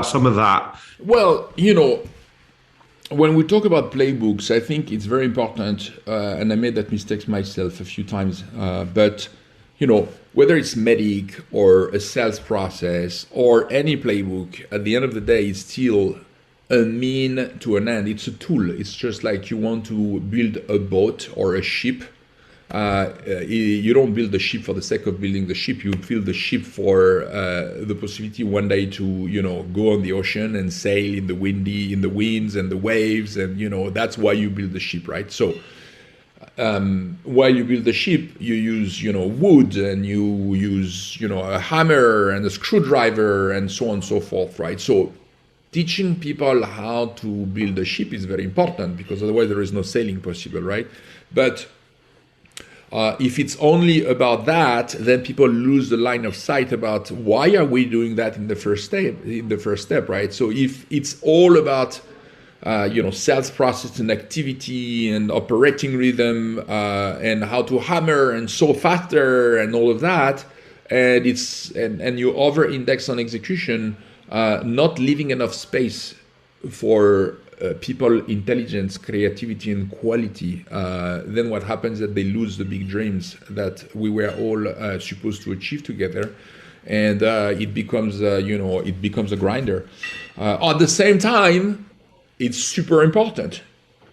some of that. Well, when we talk about playbooks, I think it's very important, and I made that mistake myself a few times, but whether it's medic or a sales process or any playbook, at the end of the day, it's still a mean to an end. It's a tool. It's just like you want to build a boat or a ship. You don't build the ship for the sake of building the ship. You build the ship for the possibility one day to go on the ocean and sail in the winds and the waves, and that's why you build the ship, right? So while you build the ship, you use wood, and you use a hammer and a screwdriver and so on and so forth, right? So teaching people how to build a ship is very important, because otherwise there is no sailing possible, right? But if it's only about that, then people lose the line of sight about why are we doing that in the first step, right? So if it's all about sales process and activity and operating rhythm and how to hammer and sew faster and all of that, and you over-index on execution, not leaving enough space for people intelligence, creativity, and quality, then what happens is that they lose the big dreams that we were all supposed to achieve together, and it becomes a grinder. At the same time, it's super important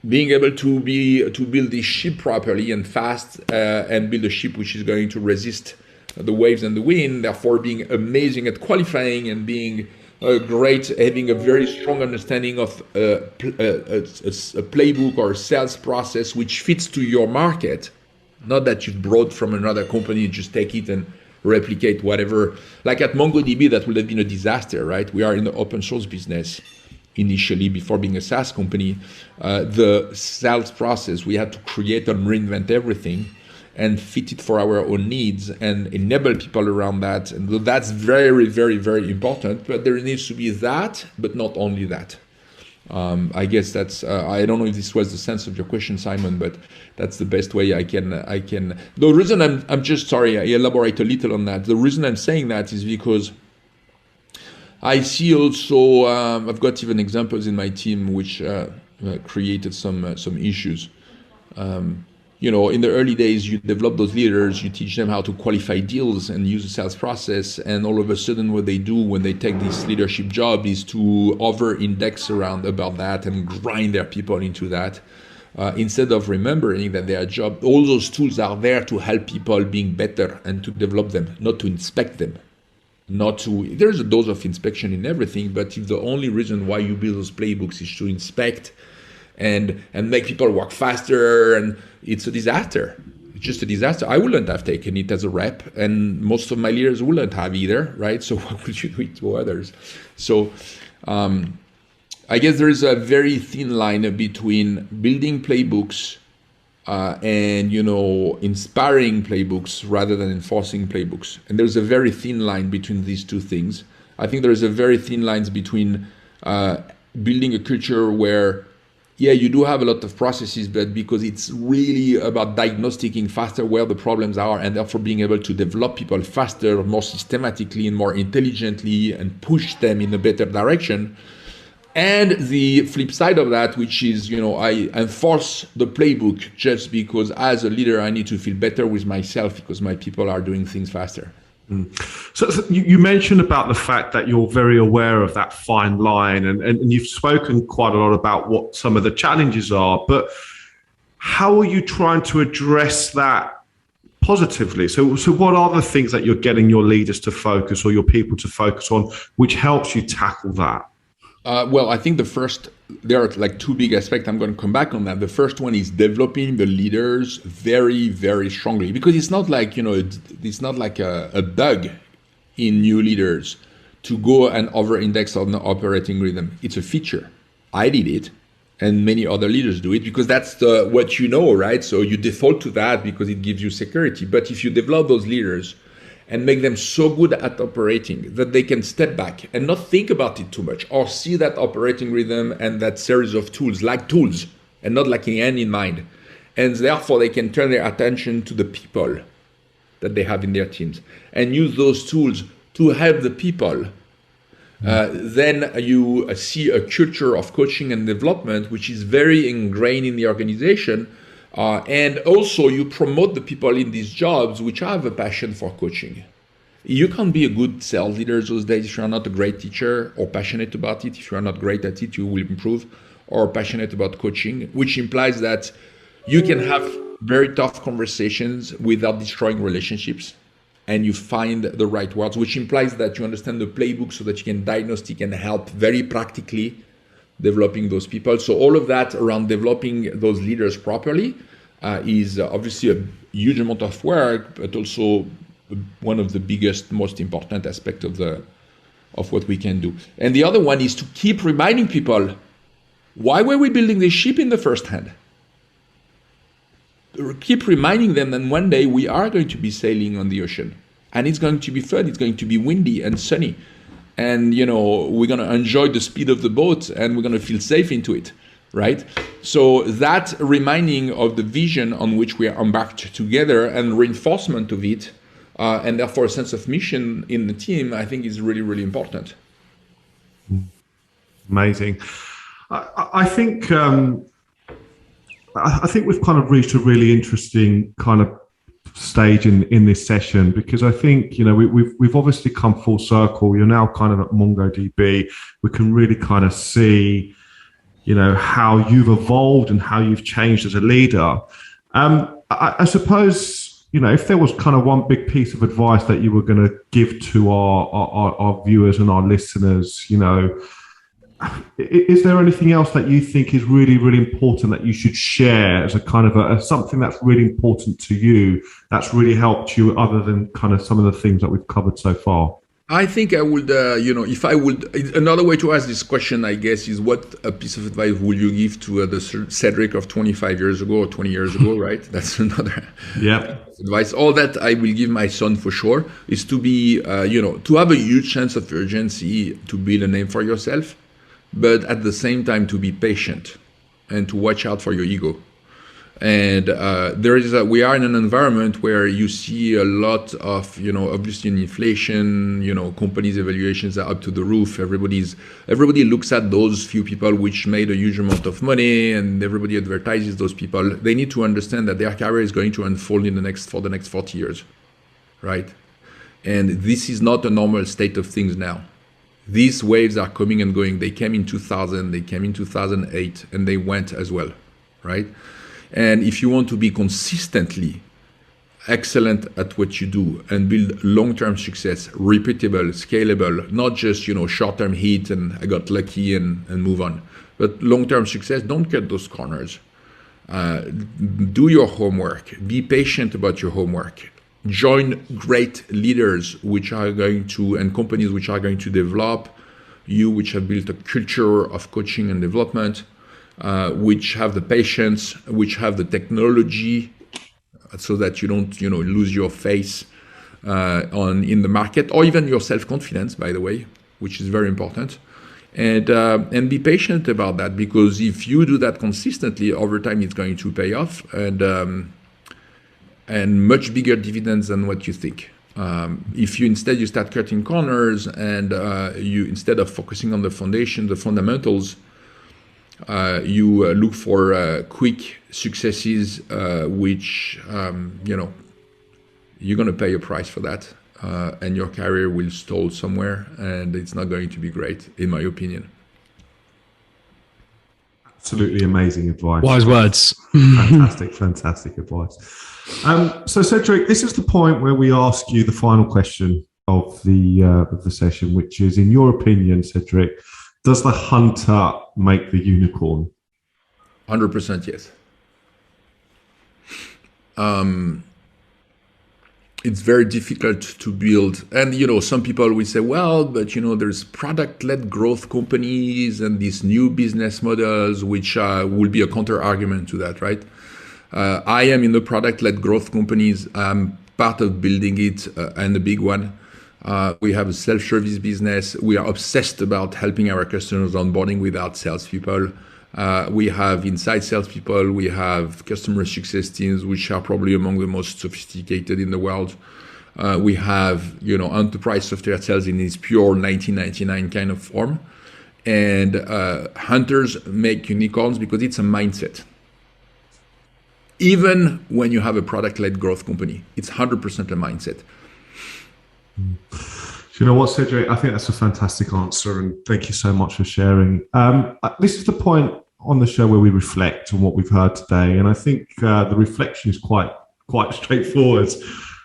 being able to build this ship properly and fast, and build a ship which is going to resist the waves and the wind, therefore being amazing at qualifying and being having a very strong understanding of a playbook or a sales process which fits to your market. Not that you've brought from another company, just take it and replicate whatever. Like at MongoDB, that would have been a disaster, right? We are in the open source business initially before being a SaaS company. The sales process, we had to create and reinvent everything and fit it for our own needs and enable people around that. And that's very, very, very important. But there needs to be that, but not only that. I guess that's, I don't know if this was the sense of your question, Simon, but that's the best way I can. The reason I'm just sorry, I elaborate a little on that. The reason I'm saying that is because I see also, I've got even examples in my team which created some issues. In the early days, you develop those leaders, you teach them how to qualify deals and use the sales process. And all of a sudden, what they do when they take this leadership job is to over-index around about that and grind their people into that. Instead of remembering that their job, all those tools are there to help people being better and to develop them, not to inspect them. There's a dose of inspection in everything, but if the only reason why you build those playbooks is to inspect and make people work faster, and it's a disaster. It's just a disaster. I wouldn't have taken it as a rep, and most of my leaders wouldn't have either, right? So why would you do it to others? So I guess there is a very thin line between building playbooks and inspiring playbooks rather than enforcing playbooks. And there's a very thin line between these two things. I think there is a very thin line between building a culture where yeah, you do have a lot of processes, but because it's really about diagnosing faster where the problems are, and therefore being able to develop people faster, more systematically and more intelligently, and push them in a better direction. And the flip side of that, which is, I enforce the playbook just because as a leader, I need to feel better with myself because my people are doing things faster. So you mentioned about the fact that you're very aware of that fine line, and you've spoken quite a lot about what some of the challenges are, but how are you trying to address that positively? So what are the things that you're getting your leaders to focus or your people to focus on, which helps you tackle that? Well, I think there are like two big aspects. I'm going to come back on that. The first one is developing the leaders very, very strongly, because it's not like, it's not like a bug in new leaders to go and over-index on the operating rhythm. It's a feature. I did it, and many other leaders do it because that's what right? So you default to that because it gives you security. But if you develop those leaders and make them so good at operating that they can step back and not think about it too much, or see that operating rhythm and that series of tools like tools and not like an end in mind. And therefore they can turn their attention to the people that they have in their teams and use those tools to help the people. Then you see a culture of coaching and development, which is very ingrained in the organization. And also you promote the people in these jobs which have a passion for coaching. You can't be a good sales leader those days if you're not a great teacher or passionate about it. If you're not great at it, you will improve, or passionate about coaching, which implies that you can have very tough conversations without destroying relationships, and you find the right words, which implies that you understand the playbook so that you can diagnostic and help very practically developing those people. So all of that around developing those leaders properly is obviously a huge amount of work, but also one of the biggest, most important aspects of what we can do. And the other one is to keep reminding people, why were we building this ship in the first hand? Keep reminding them that one day we are going to be sailing on the ocean, and it's going to be fun, it's going to be windy and sunny. And, we're going to enjoy the speed of the boat, and we're going to feel safe into it, right? So that reminding of the vision on which we are embarked together and reinforcement of it, and therefore a sense of mission in the team, I think is really, really important. Amazing. I think we've kind of reached a really interesting kind of stage in this session, because I think we've obviously come full circle. You're now kind of at MongoDB. We can really kind of see how you've evolved and how you've changed as a leader. I suppose if there was kind of one big piece of advice that you were going to give to our viewers and our listeners, is there anything else that you think is really, really important that you should share as a kind of something that's really important to you, that's really helped you, other than kind of some of the things that we've covered so far? I think I would, if I would, another way to ask this question, I guess, is what a piece of advice would you give to the Cedric of 25 years ago or 20 years ago, right? That's another advice. All that I will give my son for sure is to be, to have a huge sense of urgency to build a name for yourself, but at the same time to be patient and to watch out for your ego. And we are in an environment where you see a lot of, obviously inflation, companies' evaluations are up to the roof. Everybody looks at those few people which made a huge amount of money, and everybody advertises those people. They need to understand that their career is going to unfold for the next 40 years, right? And this is not a normal state of things now. These waves are coming and going. They came in 2000, they came in 2008, and they went as well, right? And if you want to be consistently excellent at what you do and build long-term success, repeatable, scalable, not just, short-term hit and I got lucky and move on, but long-term success, don't cut those corners. Do your homework. Be patient about your homework. Join great leaders and companies which are going to develop you, which have built a culture of coaching and development, which have the patience, which have the technology, so that you don't, lose your face in the market, or even your self-confidence, by the way, which is very important. and be patient about that, because if you do that consistently over time, it's going to pay off, and much bigger dividends than what you think. If you start cutting corners, and you, instead of focusing on the foundation, the fundamentals, you look for quick successes, which you're going to pay a price for that, and your career will stall somewhere, and it's not going to be great, in my opinion. Absolutely amazing advice. Wise words. Fantastic advice. So Cedric, this is the point where we ask you the final question of the session, which is, in your opinion, Cedric, does the hunter make the unicorn? 100% yes. It's very difficult to build. And, some people will say, well, but, there's product-led growth companies and these new business models, which will be a counter-argument to that, right? I am in the product-led growth companies. I'm part of building it, and the big one. We have a self-service business. We are obsessed about helping our customers onboarding without salespeople. We have inside salespeople. We have customer success teams, which are probably among the most sophisticated in the world. We have, enterprise software sales in its pure 1999 kind of form. And hunters make unicorns because it's a mindset. Even when you have a product-led growth company, it's 100% a mindset. Do you know what, Cedric? I think that's a fantastic answer, and thank you so much for sharing. This is the point on the show where we reflect on what we've heard today, and I think the reflection is quite straightforward.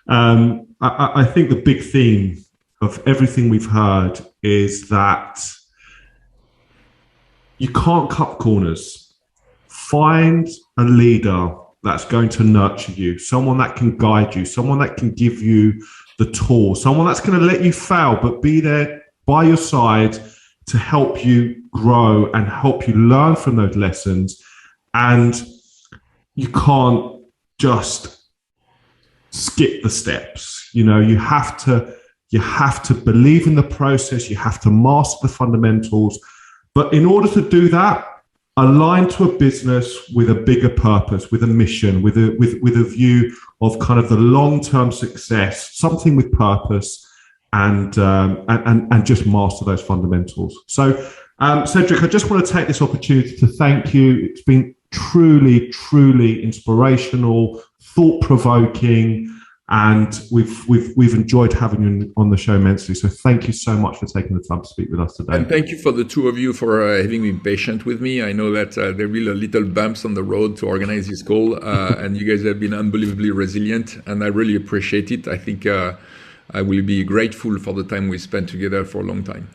I think the big theme of everything we've heard is that you can't cut corners. Find a leader that's going to nurture you, someone that can guide you, someone that can give you the tool, someone that's going to let you fail, but be there by your side to help you grow and help you learn from those lessons. And you can't just skip the steps. You have to believe in the process. You have to master the fundamentals. But in order to do that, align to a business with a bigger purpose, with a mission, with a view of kind of the long-term success, something with purpose, and just master those fundamentals. So, Cedric, I just want to take this opportunity to thank you. It's been truly inspirational, thought-provoking, and we've enjoyed having you on the show immensely. So thank you so much for taking the time to speak with us today. And thank you for the two of you for having been patient with me. I know that there will be little bumps on the road to organize this call, and you guys have been unbelievably resilient, and I really appreciate it. I think I will be grateful for the time we spent together for a long time.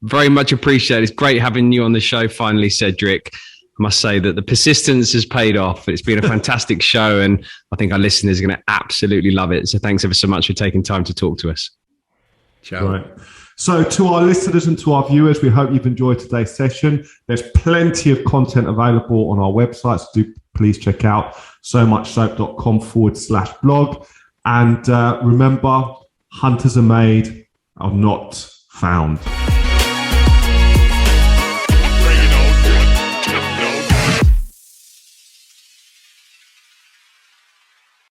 Very much appreciated. It's great having you on the show finally, Cedric. I must say that the persistence has paid off. It's been a fantastic show, and I think our listeners are going to absolutely love it. So thanks ever so much for taking time to talk to us. Ciao. Right. So to our listeners and to our viewers, we hope you've enjoyed today's session. There's plenty of content available on our website, so do please check out somuchsoap.com/blog. And remember, hunters are made, are not found.